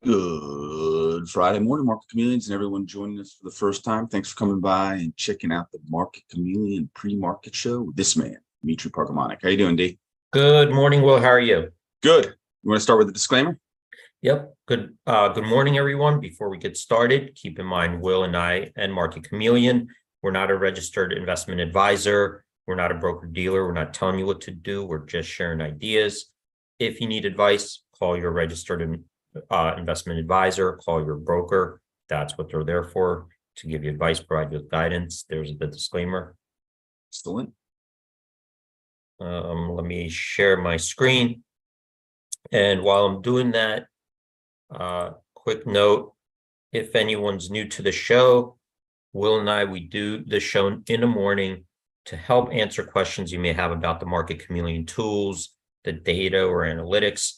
Good Friday morning, Market Chameleons, and everyone joining us for the first time. Thanks for coming by and checking out the Market Chameleon pre-market show with this man, Dimitri Parkamonic. How you doing, D? Good morning, Will. How are you? Good. You want to start with a disclaimer? Yep. Good morning, everyone. Before we get started, keep in mind, Will and I and Market Chameleon, we're not a registered investment advisor. We're not a broker dealer. We're not telling you what to do. We're just sharing ideas. If you need advice, call your registered investment advisor, call your broker. That's what they're there for, to give you advice, provide you with guidance. There's the disclaimer. Excellent. Let me share my screen. And while I'm doing that, quick note, if anyone's new to the show, Will and I, we do the show in the morning to help answer questions you may have about the Market Chameleon tools, the data or analytics.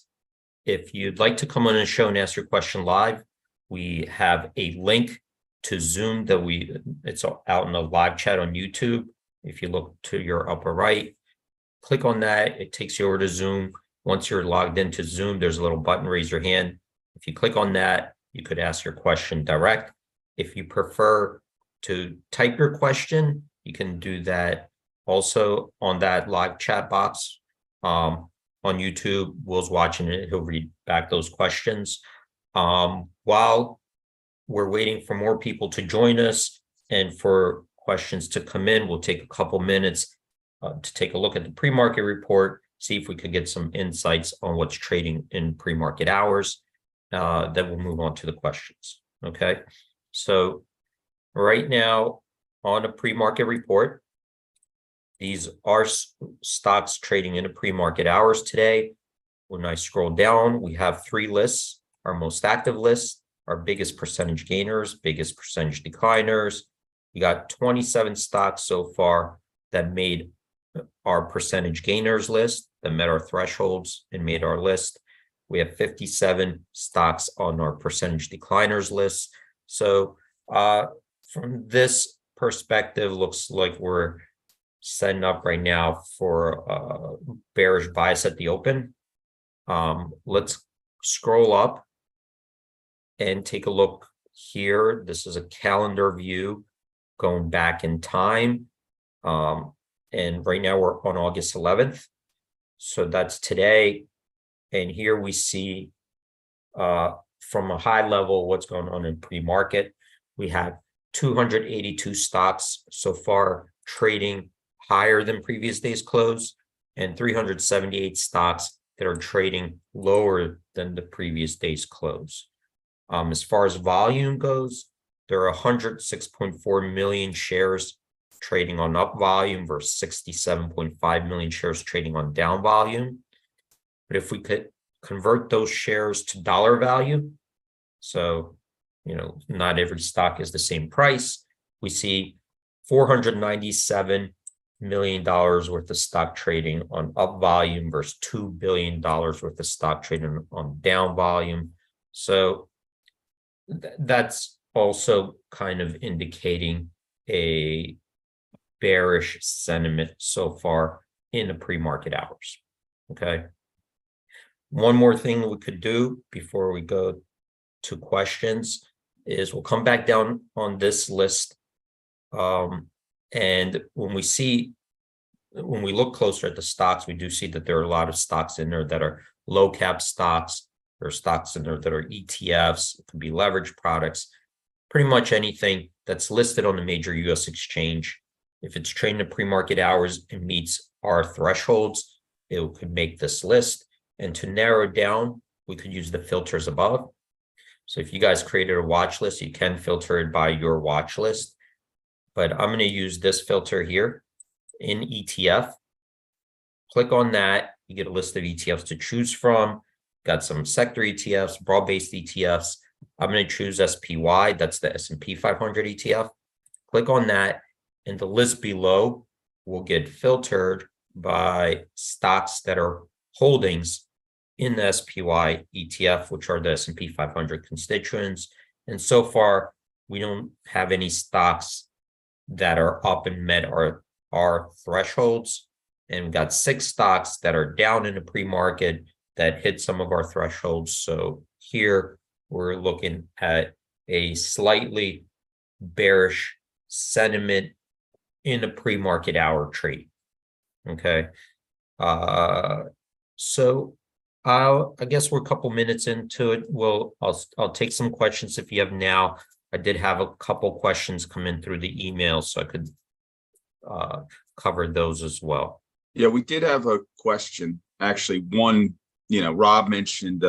If you'd like to come on the show and ask your question live, we have a link to Zoom it's out in the live chat on YouTube. If you look to your upper right, click on that. It takes you over to Zoom. Once you're logged into Zoom, there's a little button, raise your hand. If you click on that, you could ask your question direct. If you prefer to type your question, you can do that also on that live chat box on YouTube. Will's watching it. He'll read back those questions. While we're waiting for more people to join us and for questions to come in, we'll take a couple minutes to take a look at the pre-market report, see if we could get some insights on what's trading in pre-market hours. Then we'll move on to the questions. Okay. So right now on a pre-market report, these are stocks trading in the pre-market hours today. When I scroll down, we have 3 lists, our most active list, our biggest percentage gainers, biggest percentage decliners. We got 27 stocks so far that made our percentage gainers list, that met our thresholds and made our list. We have 57 stocks on our percentage decliners list. So from this perspective, looks like we're setting up right now for a bearish bias at the open. Let's scroll up and take a look here. This is a calendar view going back in time. And right now we're on August 11th. So that's today. And here we see from a high level what's going on in pre-market. We have 282 stocks so far trading higher than previous day's close, and 378 stocks that are trading lower than the previous day's close. As far as volume goes, there are 106.4 million shares trading on up volume versus 67.5 million shares trading on down volume. But if we could convert those shares to dollar value, so, not every stock is the same price, we see $497 million worth of stock trading on up volume versus $2 billion worth of stock trading on down volume. So that's also kind of indicating a bearish sentiment so far in the pre-market hours. Okay. One more thing we could do before we go to questions is we'll come back down on this list. And when we look closer at the stocks, we do see that there are a lot of stocks in there that are low cap stocks. There are stocks in there that are ETFs. It could be leverage products, pretty much anything that's listed on the major US exchange. If it's trading at pre-market hours and meets our thresholds, it could make this list. And to narrow down, we could use the filters above. So if you guys created a watch list, you can filter it by your watch list. But I'm going to use this filter here in ETF. Click on that. You get a list of ETFs to choose from. Got some sector ETFs, broad-based ETFs. I'm going to choose SPY. That's the S&P 500 ETF. Click on that. And the list below will get filtered by stocks that are holdings in the SPY ETF, which are the S&P 500 constituents. And so far, we don't have any stocks that are up and met our thresholds. And we've got 6 stocks that are down in the pre-market that hit some of our thresholds. So here we're looking at a slightly bearish sentiment in a pre-market hour trade. Okay. So I guess we're a couple minutes into it. I'll take some questions if you have now. I did have a couple questions come in through the email, so I could cover those as well. Yeah, we did have a question. Actually, one, Rob mentioned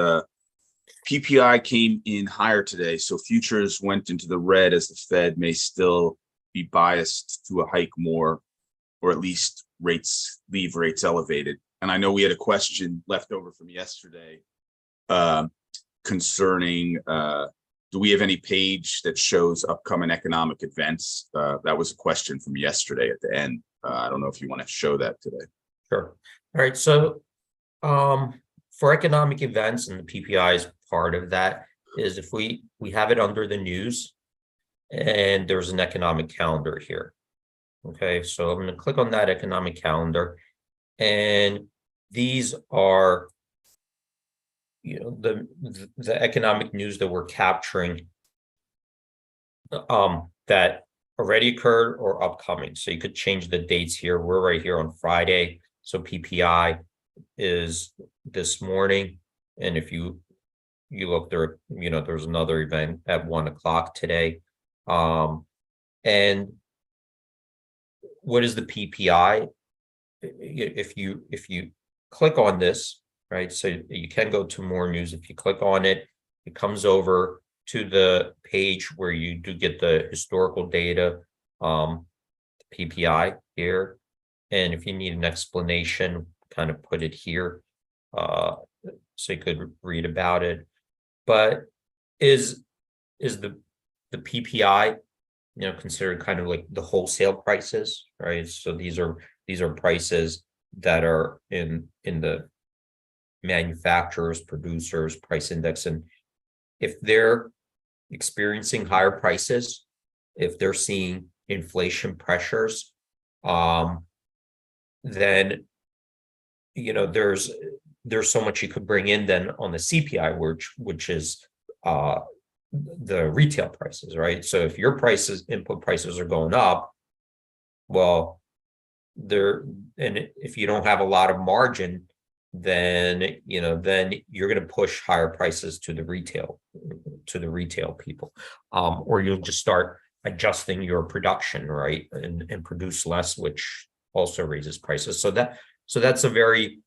PPI came in higher today, so futures went into the red as the Fed may still be biased to a hike more, or at least leave rates elevated. And I know we had a question left over from yesterday concerning, do we have any page that shows upcoming economic events? That was a question from yesterday at the end. I don't know if you want to show that today. Sure. All right. So for economic events, and the PPI is part of that, is if we have it under the news, and there's an economic calendar here. Okay, so I'm going to click on that economic calendar, and these are, the economic news that we're capturing that already occurred or upcoming. So you could change the dates here. We're right here on Friday, so PPI is this morning, and if you look there, there's another event at 1 o'clock today. And what is the PPI? If you click on this, right? So you can go to more news. If you click on it, it comes over to the page where you do get the historical data, PPI here. And if you need an explanation, kind of put it here, so you could read about it. But is the PPI, considered kind of like the wholesale prices, right? So these are prices that are in the manufacturers, producers price index, and if they're experiencing higher prices, if they're seeing inflation pressures, then there's so much you could bring in then on the CPI, which is the retail prices, right? So if your input prices are going up, well, and if you don't have a lot of margin, then you're going to push higher prices to the retail people, or you'll just start adjusting your production, right, and produce less, which also raises prices. So that's a very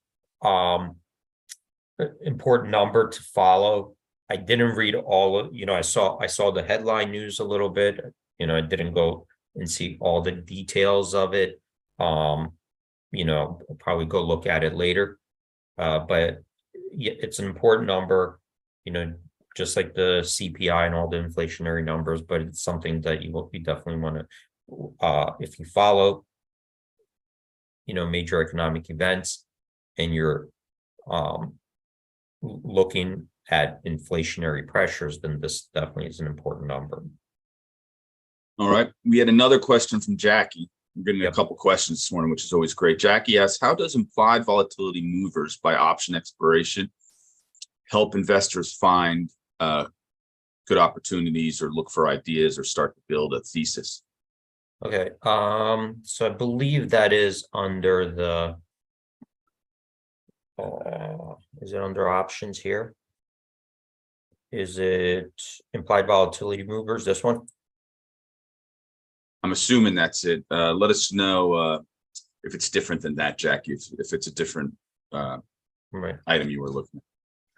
important number to follow. I didn't read all of, I saw the headline news a little bit. I didn't go and see all the details of it. I'll probably go look at it later. But yeah, it's an important number, just like the CPI and all the inflationary numbers, but it's something that you definitely want to, if you follow, major economic events, and you're looking at inflationary pressures, then this definitely is an important number. All right. We had another question from Jackie. We're getting a couple questions this morning, which is always great. Jackie asks, how does implied volatility movers by option expiration help investors find good opportunities or look for ideas or start to build a thesis? Okay. So I believe that is under the, is it under options here? Is it implied volatility movers, this one? I'm assuming that's it. Let us know if it's different than that, Jackie, if it's a different item you were looking at.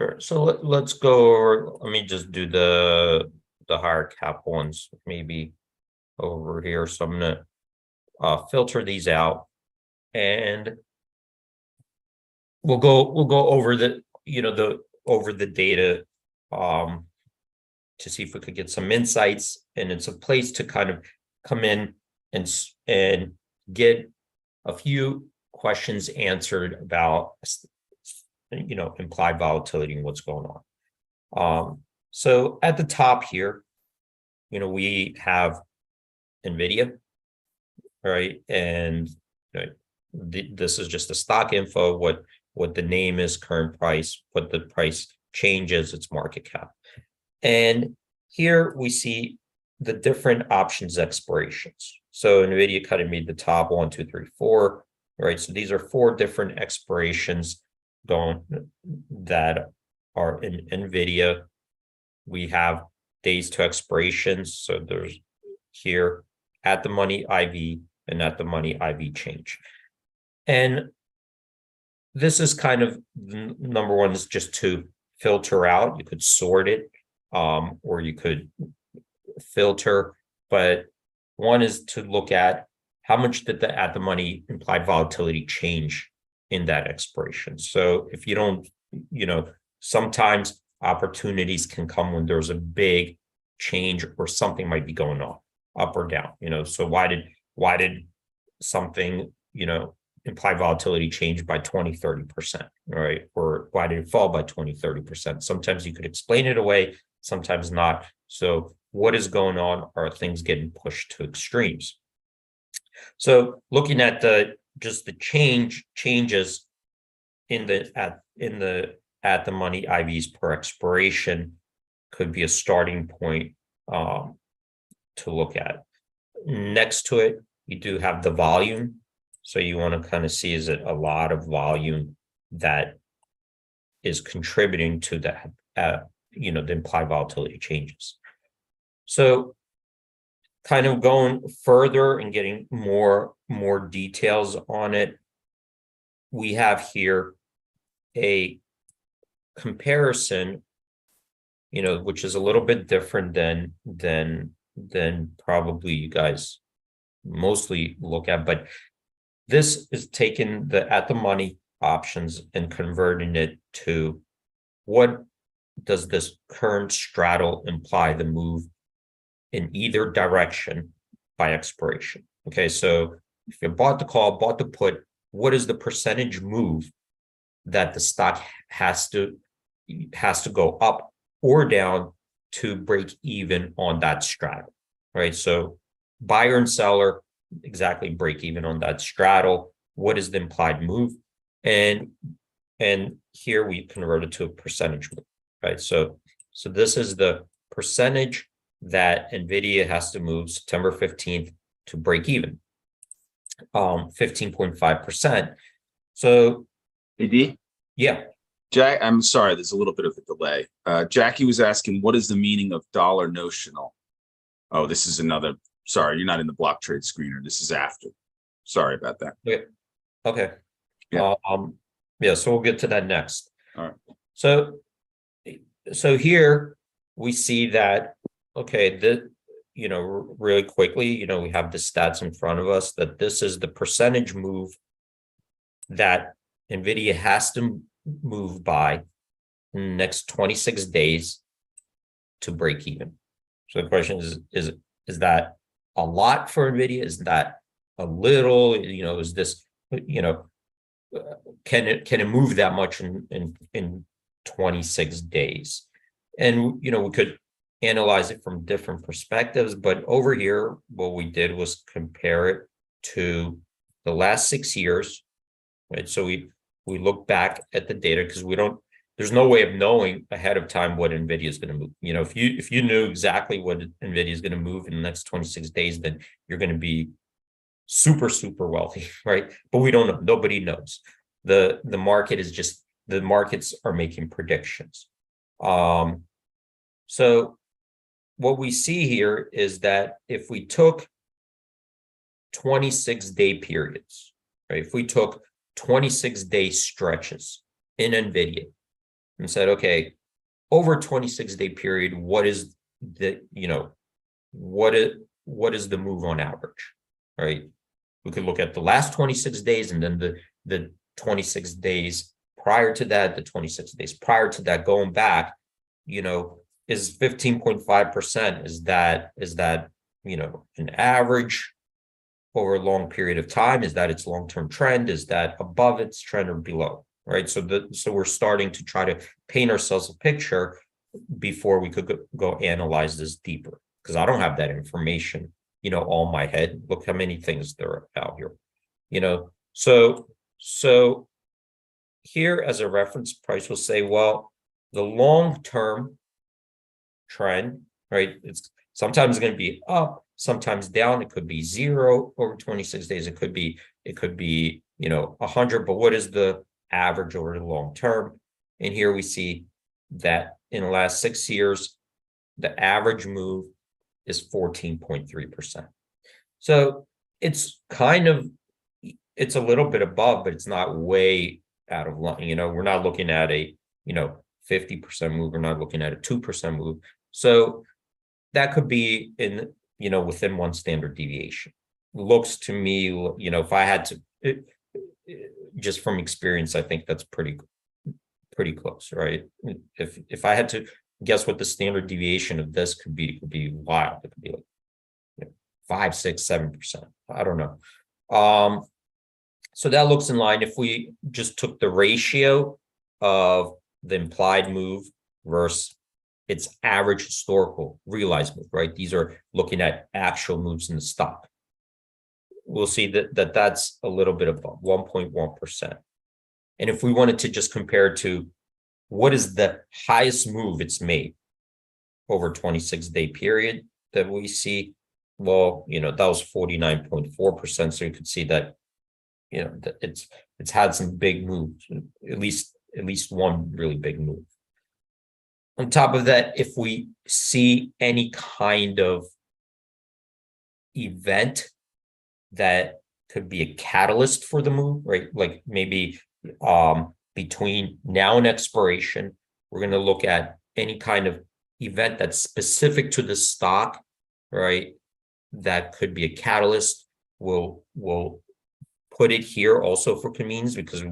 Sure. So let's go, let me just do the higher cap ones maybe over here. So I'm going to filter these out, and we'll go over the, over the data to see if we could get some insights, and it's a place to kind of come in and get a few questions answered about implied volatility and what's going on. So at the top here, we have NVIDIA, right? And this is just a stock info, what the name is, current price, what the price changes, its market cap. And here we see the different options expirations. So NVIDIA kind of made the top 1, 2, 3, 4, right? So these are 4 different expirations going that are in NVIDIA. We have days to expirations. So there's here at the money IV and at the money IV change. And this is kind of number one is just to filter out. You could sort it, or you could filter, but one is to look at how much did the at the money implied volatility change in that expiration. So if you don't, sometimes opportunities can come when there's a big change or something might be going on up or down, so why did something, implied volatility change by 20-30%, right? Or why did it fall by 20-30%? Sometimes you could explain it away, sometimes not. So what is going on? Are things getting pushed to extremes? So looking at the changes in the at the money IVs per expiration could be a starting point to look at. Next to it, you do have the volume. So you want to kind of see, is it a lot of volume that is contributing to that, the implied volatility changes. So kind of going further and getting more details on it, we have here a comparison, which is a little bit different than probably you guys mostly look at, but this is taking the at the money options and converting it to what does this current straddle imply the move in either direction by expiration. Okay, so if you bought the call, bought the put, what is the percentage move that the stock has to go up or down to break even on that straddle, right? So buyer and seller exactly break even on that straddle. What is the implied move? And here we convert it to a percentage move, right? So this is the percentage that NVIDIA has to move September 15th to break even, 15.5%. So AD? Yeah. Jack, I'm sorry, there's a little bit of a delay. Jackie was asking, what is the meaning of dollar notional? Oh, this is another. Sorry, you're not in the block trade screener. This is after. Sorry about that. Okay. Yeah. So we'll get to that next. All right. So here we see that, okay, really quickly, we have the stats in front of us that this is the percentage move that NVIDIA has to move by in the next 26 days to break even. So the question is that a lot for NVIDIA? Is that a little? Is this, can it move that much in 26 days? And we could analyze it from different perspectives, but over here, what we did was compare it to the last 6 years, right? So we look back at the data because there's no way of knowing ahead of time what NVIDIA is going to move. If you knew exactly what NVIDIA is going to move in the next 26 days, then you're going to be super, super wealthy, right? But we don't know. Nobody knows. The markets are making predictions. So what we see here is that if we took 26-day periods, right? If we took 26-day stretches in NVIDIA and said, okay, over 26-day period, what is the move on average, right? We could look at the last 26 days and then the 26 days prior to that, the 26 days prior to that, going back, is 15.5%, is that an average over a long period of time? Is that its long-term trend? Is that above its trend or below? Right. So we're starting to try to paint ourselves a picture before we could go analyze this deeper, because I don't have that information, all in my head. Look how many things there are out here, So here as a reference price, we'll say, well, the long-term trend, right? It's sometimes going to be up, sometimes down. It could be 0 over 26 days. It could be 100. But what is the average over the long term? And here we see that in the last 6 years, the average move is 14.3%. So it's it's a little bit above, but it's not way out of line. We're not looking at a 50% move. We're not looking at a 2% move. So that could be within one standard deviation. Looks to me, if I had to, just from experience, I think that's pretty close, right? If I had to guess what the standard deviation of this could be, it could be wild. It could be like 5, 6, 7%. I don't know. So that looks in line. If we just took the ratio of the implied move versus its average historical realized move, right? These are looking at actual moves in the stock. We'll see that's a little bit above 1.1%. And if we wanted to just compare to what is the highest move it's made over 26-day period that we see, well, that was 49.4%. So you could see that, it's had some big moves, at least one really big move. On top of that, if we see any kind of event that could be a catalyst for the move, right? Like maybe between now and expiration, we're going to look at any kind of event that's specific to the stock, right? That could be a catalyst. We'll put it here also for convenience, because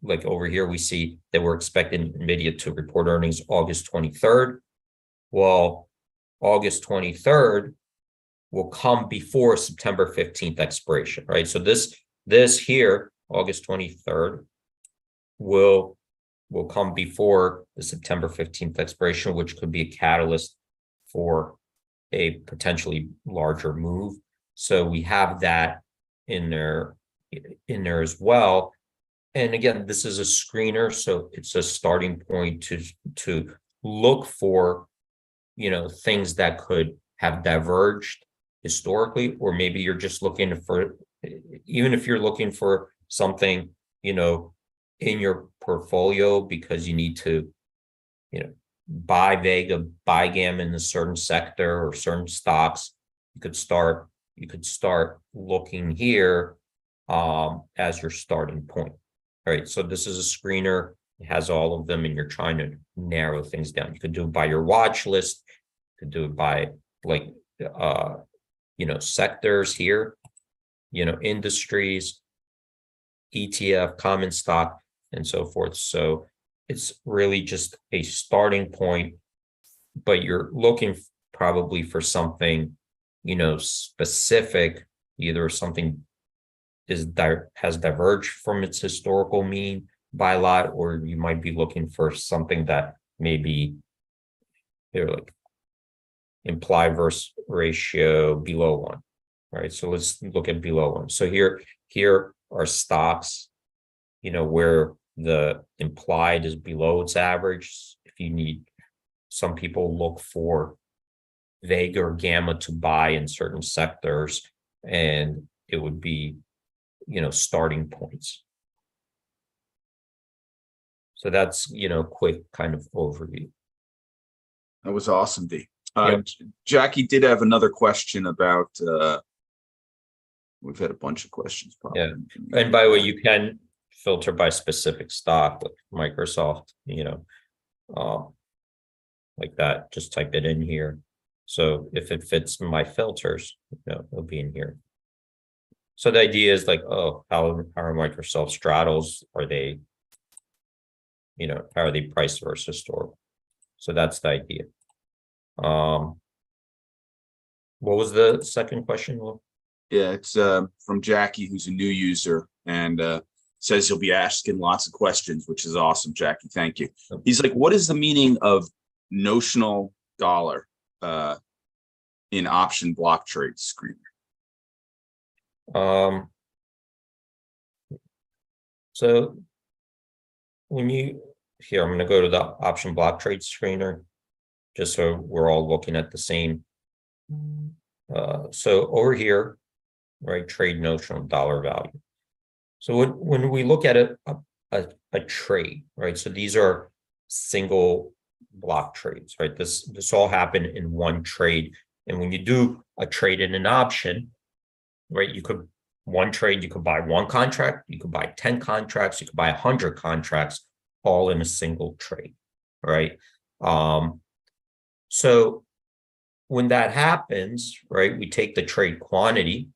like over here, we see that we're expecting NVIDIA to report earnings August 23rd. Well, August 23rd will come before September 15th expiration, right? So this here, August 23rd, will come before the September 15th expiration, which could be a catalyst for a potentially larger move. So we have that in there as well. And again, this is a screener, so it's a starting point to look for, things that could have diverged historically, or maybe you're just looking for, even if you're looking for something, in your portfolio because you need to, buy Vega, buy Gamma in a certain sector or certain stocks, you could start looking here as your starting point. All right, so this is a screener. It has all of them, and you're trying to narrow things down. You could do it by your watch list. You could do it by sectors here, industries, ETF, common stock, and so forth. So it's really just a starting point, but you're looking probably for something, specific, either something has diverged from its historical mean by a lot, or you might be looking for something that maybe like implied versus ratio below 1, right? So let's look at below 1. So here are stocks, where the implied is below its average. If you need, some people look for Vega or Gamma to buy in certain sectors, and it would be, starting points. So that's, quick kind of overview. That was awesome, D. Yep. Jackie did have another question about, we've had a bunch of questions. Probably. Yeah. And by the way, you can filter by specific stock, like Microsoft, like that, just type it in here. So if it fits my filters, it'll be in here. So the idea is like, how are Microsoft straddles? Are they, how are they priced versus historical? So that's the idea. What was the second question, Will? Yeah, it's from Jackie, who's a new user, and says he'll be asking lots of questions, which is awesome, Jackie. Thank you. He's like, what is the meaning of notional dollar in option block trade screener? So I'm going to go to the option block trade screener. just so we're all looking at the same. So over here, right, trade notional dollar value. So when we look at a trade, right, so these are single block trades, right? This all happened in one trade. And when you do a trade in an option, right, you could buy one contract, you could buy 10 contracts, you could buy 100 contracts, all in a single trade, right? So when that happens, right, we take the trade quantity,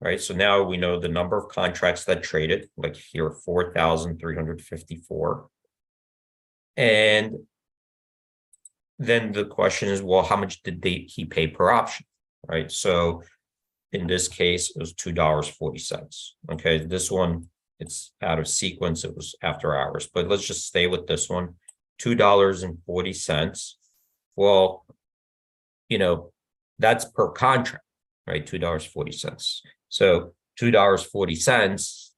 right? So now we know the number of contracts that traded, like here, 4,354. And then the question is, well, how much did he pay per option, right? So in this case, it was $2.40. Okay, this one, it's out of sequence. It was after hours, but let's just stay with this one, $2.40. Well, that's per contract, right? $2.40. So $2.40,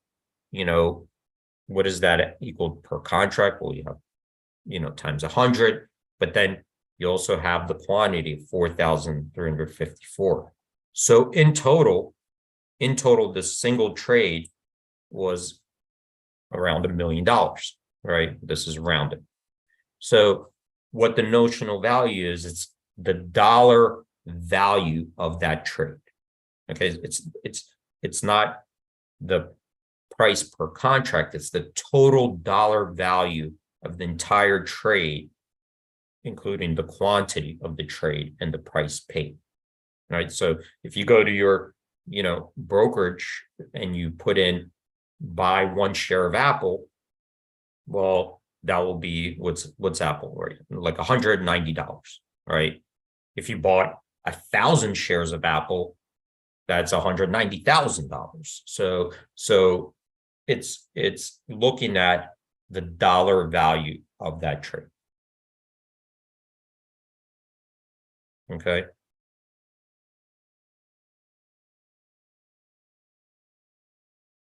what does that equal per contract? Well, you have, times 100, but then you also have the quantity, 4,354. So in total, this single trade was around $1 million, right? This is rounded. So what the notional value is, it's the dollar value of that trade. Okay, it's not the price per contract, it's the total dollar value of the entire trade, including the quantity of the trade and the price paid. Right. So if you go to your, brokerage and you put in buy 1 share of Apple, well, that will be what's Apple, right? Like $190, right? If you bought 1,000 shares of Apple, that's $190,000. So it's looking at the dollar value of that trade. Okay.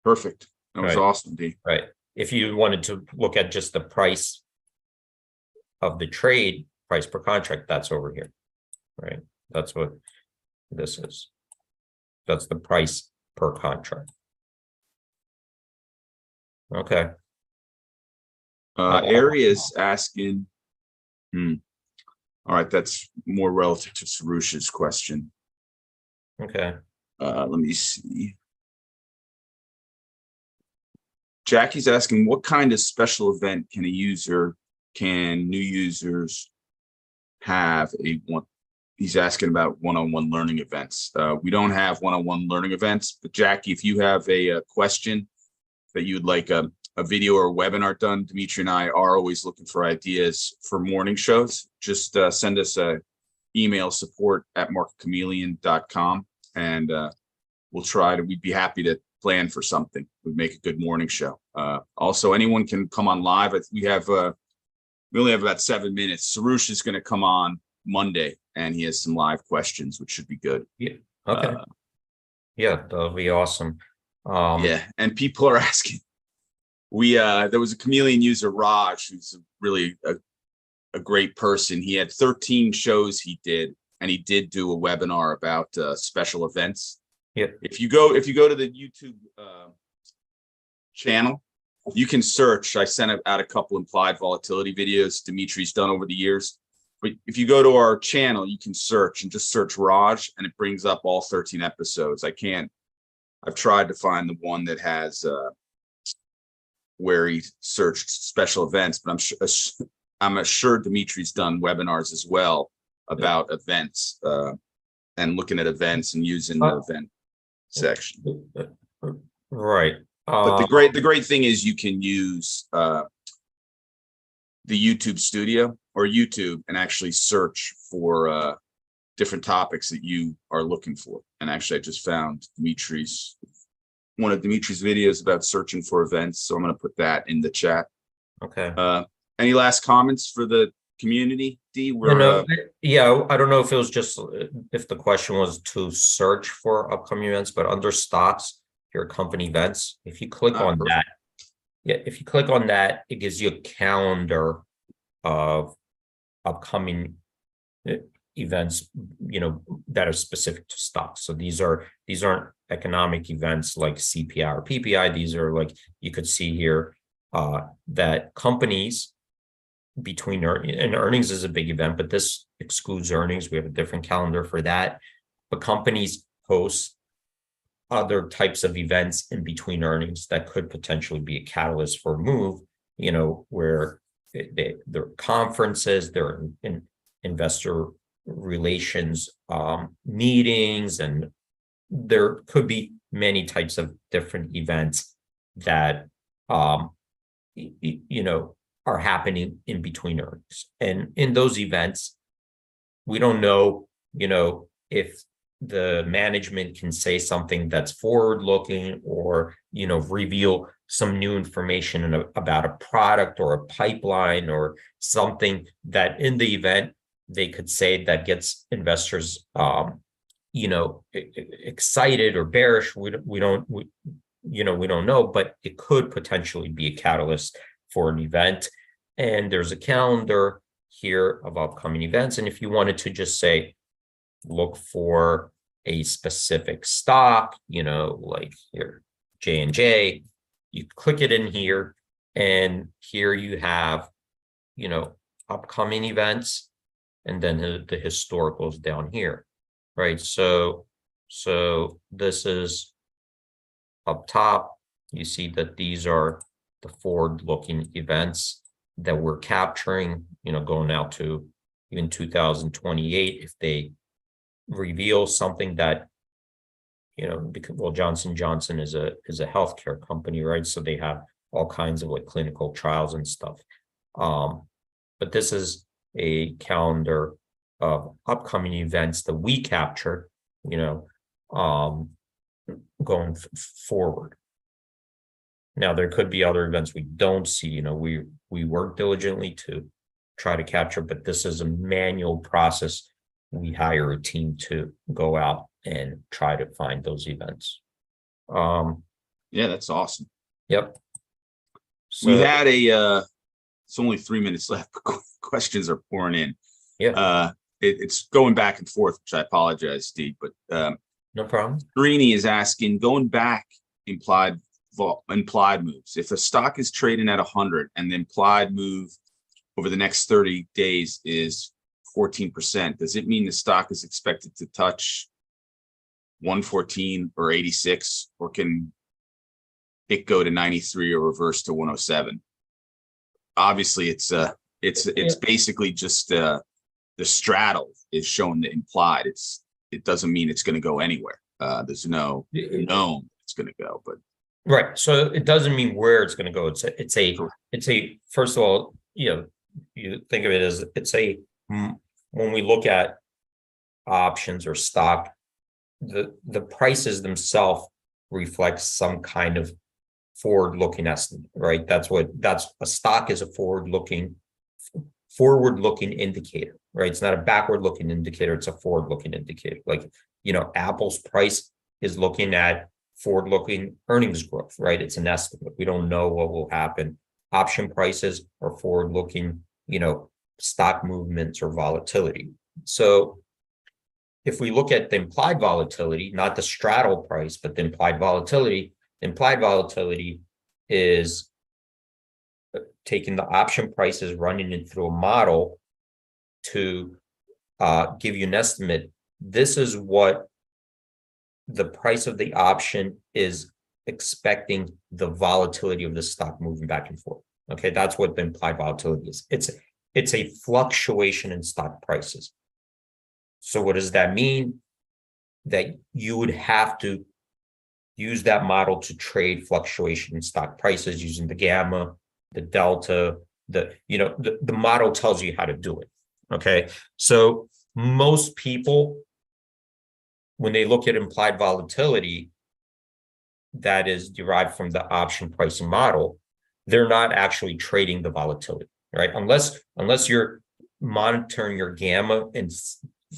Perfect. That was Right. awesome, D. Right. If you wanted to look at just the price of the trade, price per contract, that's over here, right? That's what this is. That's the price per contract. Okay. Area's asking, all right, that's more relative to Sarush's question. Okay. Let me see. Jackie's asking, what kind of special event can new users have he's asking about one-on-one learning events. We don't have one-on-one learning events, but Jackie, if you have a question that you'd like a video or a webinar done, Dimitri and I are always looking for ideas for morning shows. Just send us a email, support@MarketChameleon.com, and we'd be happy to plan for something. We'd make a good morning show. Also, anyone can come on live. We only have about 7 minutes. Sarush is going to come on Monday, and he has some live questions, which should be good. Yeah. Okay. Yeah, that'll be awesome. Yeah, and people are asking. There was a Chameleon user, Raj, who's really a great person. He had 13 shows he did, and he did do a webinar about special events. Yeah. If you go to the YouTube channel, you can search. I sent out a couple implied volatility videos Dimitri's done over the years. But if you go to our channel, you can search and just search Raj, and it brings up all 13 episodes. I've tried to find the one that has where he searched special events, but I'm sure Dimitri's done webinars as well about events and looking at events and using the event section. Right. But the great thing is you can use the YouTube Studio or YouTube and actually search for different topics that you are looking for. And actually, I just found one of Dimitri's videos about searching for events. So I'm going to put that in the chat. Okay. Any last comments for the community, D? Yeah, I don't know if it was just if the question was to search for upcoming events, but under stocks, your company events, if you click on that, it gives you a calendar of upcoming events, that are specific to stocks. So these aren't economic events like CPI or PPI. These are like, you could see here that companies between and earnings is a big event, but this excludes earnings. We have a different calendar for that. But companies host other types of events in between earnings that could potentially be a catalyst for a move, where there are conferences, there are investor relations meetings, and there could be many types of different events that are happening in between earnings. And in those events, we don't know, if the management can say something that's forward looking, or reveal some new information about a product or a pipeline, or something that in the event they could say that gets investors excited or bearish. We don't know, but it could potentially be a catalyst for an event. And there's a calendar here of upcoming events. And if you wanted to just say, look for a specific stock, like here, J&J, you click it in here, and here you have, upcoming events, and then the historicals down here, right? So this is up top. You see that these are the forward-looking events that we're capturing, going out to even 2028. If they reveal something that, because, Johnson & Johnson is a healthcare company, right? So they have all kinds of like clinical trials and stuff. But this is a calendar of upcoming events that we capture, going forward. Now, there could be other events we don't see. We work diligently to try to capture, but this is a manual process. We hire a team to go out and try to find those events. Yeah, that's awesome. Yep. So we had it's only 3 minutes left. Questions are pouring in. Yeah. It's going back and forth, which I apologize, Steve, but no problem. Greeny is asking, going back implied moves. If a stock is trading at 100 and the implied move over the next 30 days is 14%, does it mean the stock is expected to touch 114 or 86, or can it go to 93 or reverse to 107? Obviously, it's basically just the straddle is showing the implied. It doesn't mean it's going to go anywhere. There's no known it's going to go, but right. So it doesn't mean where it's going to go. It's a first of all, you think of it as when we look at options or stock, the prices themselves reflect some kind of forward-looking estimate, right? That's a stock is a forward-looking indicator, right? It's not a backward-looking indicator, it's a forward-looking indicator. Like, Apple's price is looking at forward-looking earnings growth, right? It's an estimate. We don't know what will happen. Option prices are forward-looking, stock movements or volatility. So if we look at the implied volatility, not the straddle price, but the implied volatility is taking the option prices, running it through a model to give you an estimate. This is what the price of the option is expecting the volatility of the stock moving back and forth. Okay, that's what the implied volatility is. It's a fluctuation in stock prices. So what does that mean? That you would have to use that model to trade fluctuation in stock prices using the gamma, the delta, the model tells you how to do it. Okay, so most people, when they look at implied volatility that is derived from the option pricing model, they're not actually trading the volatility, right? Unless you're monitoring your gamma and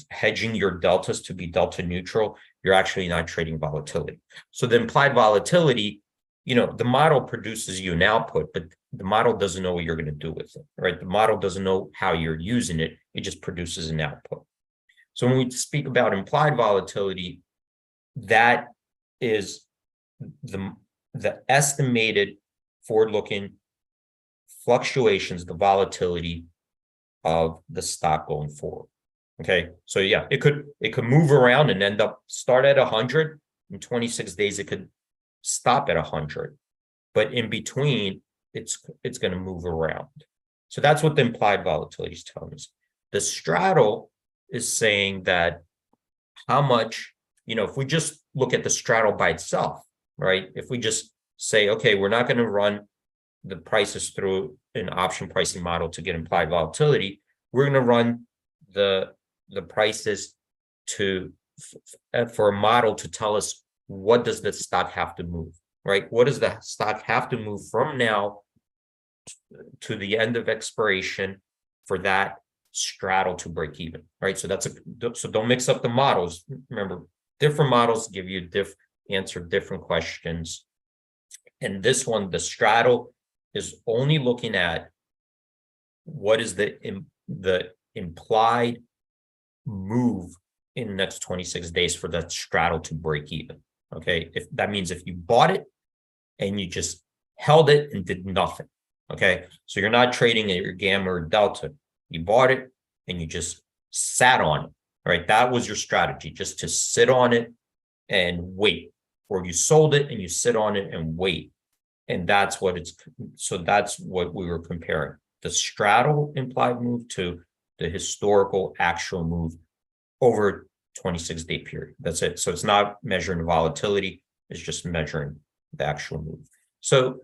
hedging your deltas to be delta neutral, you're actually not trading volatility. So the implied volatility the model produces you an output, but the model doesn't know what you're going to do with it, right? The model doesn't know how you're using it. It just produces an output. So when we speak about implied volatility, that is the estimated forward-looking fluctuations, the volatility of the stock going forward. Okay, so yeah, it could move around and start at 100 in 26 days. It could stop at 100, but in between, it's going to move around. So that's what the implied volatility is telling us. The straddle is saying that how much, if we just look at the straddle by itself, right? If we just say, okay, we're not going to run the prices through an option pricing model to get implied volatility. We're going to run the prices for a model to tell us what does the stock have to move, right? What does the stock have to move from now to the end of expiration for that straddle to break even, right? So so don't mix up the models. Remember, different models give you answer different questions. And this one, the straddle, is only looking at what is the implied move in the next 26 days for that straddle to break even. Okay, if that means if you bought it and you just held it and did nothing. Okay, so you're not trading at your gamma or delta. You bought it and you just sat on it. Right, that was your strategy, just to sit on it and wait, or you sold it and you sit on it and wait. And that's what that's what we were comparing, the straddle implied move to the historical actual move over 26-day period. That's it. So it's not measuring volatility, it's just measuring the actual move. So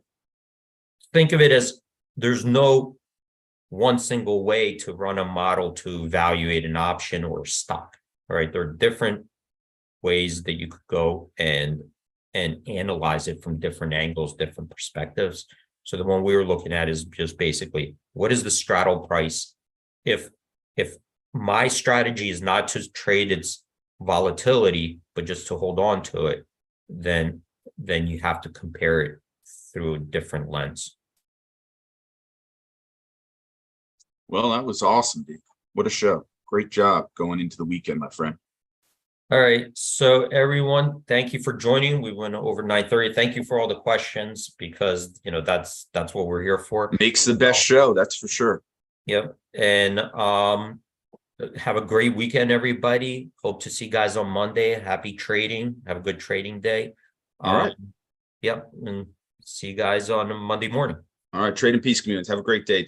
think of it as there's no one single way to run a model to evaluate an option or stock. All right, there are different ways that you could go and analyze it from different angles, different perspectives. So the one we were looking at is just basically, what is the straddle price? If my strategy is not to trade its volatility, but just to hold on to it, then you have to compare it through a different lens. Well, that was awesome, dude. What a show. Great job going into the weekend, my friend. All right. So everyone, thank you for joining. We went over 9:30. Thank you for all the questions, because that's what we're here for. Makes the best show, that's for sure. Yep. And have a great weekend, everybody. Hope to see you guys on Monday. Happy trading. Have a good trading day. All right. Yep. And see you guys on Monday morning. All right. Trade in peace, communities. Have a great day, D.